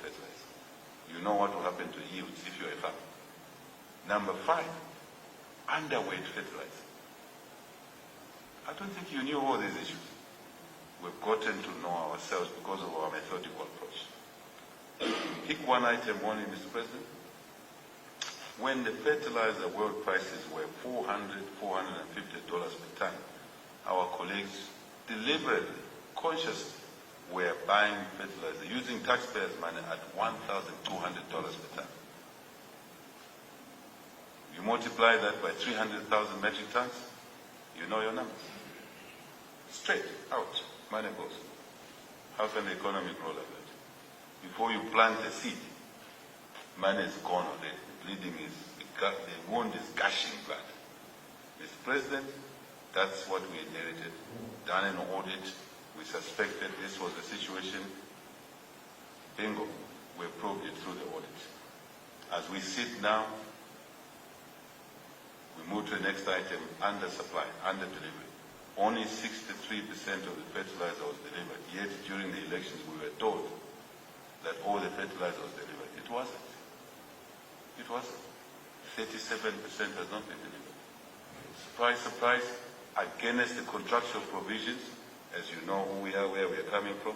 fertilizer. You know what will happen to yields if you're a farmer. Number 5, underweight fertilizer. I don't think you knew all these issues. We've gotten to know ourselves because of our methodical approach. Pick one item only, Mr. President. When the fertilizer world prices were $400, $450 per ton, our colleagues deliberately, consciously, were buying fertilizer using taxpayers' money at $1,200 per ton. You multiply that by 300,000 metric tons, you know your numbers. Straight out, money goes. How can the economy grow like that? Before you plant a seed, money is gone already. The bleeding is, the wound is gushing blood. Mr. President, that's what we inherited. Done an audit, we suspected this was the situation. Bingo, we proved it through the audit. As we sit now, we move to the next item, under supply, under delivery. Only 63% of the fertilizer was delivered, yet during the elections we were told that all the fertilizer was delivered. It wasn't. It wasn't. 37% has not been delivered. Surprise, surprise, against the contractual provisions, as you know who we are, where we are coming from,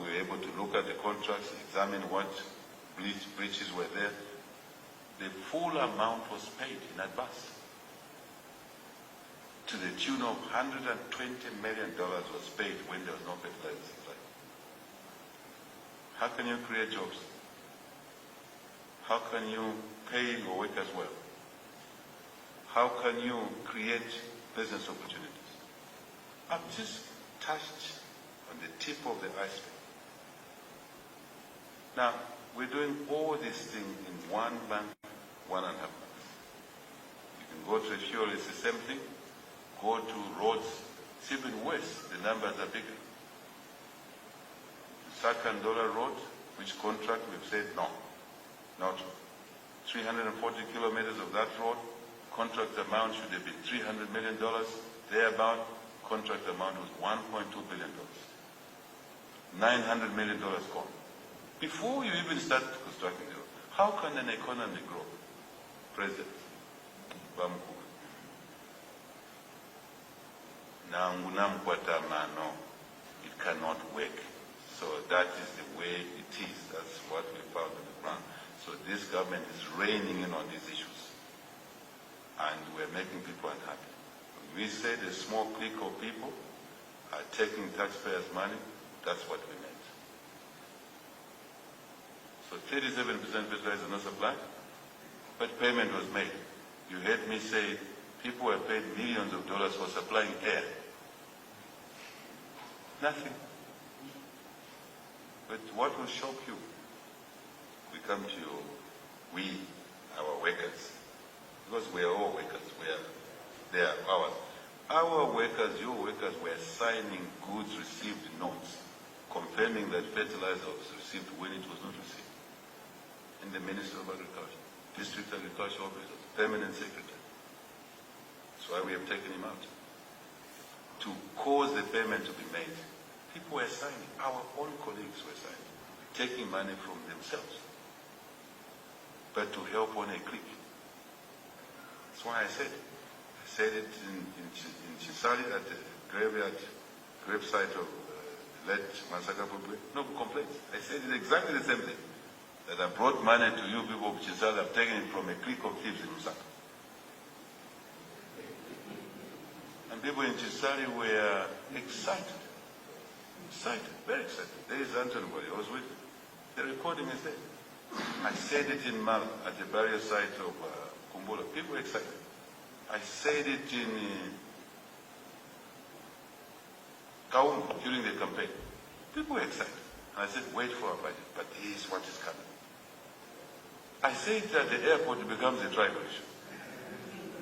we were able to look at the contracts, examine what breaches were there. The full amount was paid in advance. To the tune of $120 million was paid when there was no fertilizer supply. How can you create jobs? How can you pay your workers well? How can you create business opportunities? I've just touched on the tip of the iceberg. Now, we're doing all these things in 1 month, 1.5 months. You can go to a fuel, it's the same thing. Go to roads, it's even worse, the numbers are bigger. Sakandora Road, which contract we've said no, not 340 kilometers of that road, contract amount should have been $300 million, thereabout, contract amount was $1.2 billion. $900 million gone. Before you even start constructing the road, how can an economy grow? President, Bamku. It cannot work. So that is the way it is. That's what we found on the ground. So this government is reining in on these issues. And we're making people unhappy. When we said a small clique of people are taking taxpayers' money, that's what we meant. So 37% fertilizer not supplied, but payment was made. You heard me say people were paid millions of dollars for supplying air. Nothing. But what will shock you? We come to you, our workers, because we are all workers, they are ours. Our workers, your workers, were signing goods received notes, confirming that fertilizer was received when it was not received. In the Ministry of Agriculture, District Agriculture Officers, Permanent Secretary. That's why we have taken him out. To cause the payment to be made. People were signing, our own colleagues were signing, taking money from themselves, but to help on a clique. That's why I said it in Chisali at the gravesite of late Masaka Pupwe. No complaints. I said it exactly the same thing. That I brought money to you people of Chisali, I've taken it from a clique of thieves in Lusaka. And people in Chisali were excited, very excited. There is Anthony Boy, I was with him. The recording is there. I said it in Mal at the burial site of Kumbula. People were excited. I said it in Kaum during the campaign. People were excited. And I said, wait for our budget, but this is what is coming. I said it at the airport, it becomes a tribal issue.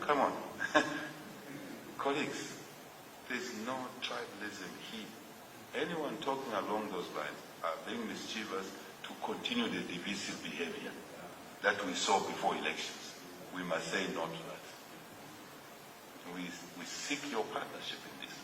Come on. Colleagues, there's no tribalism here. Anyone talking along those lines are being mischievous to continue the divisive behavior that we saw before elections. We must say no to that. We seek your partnership in this.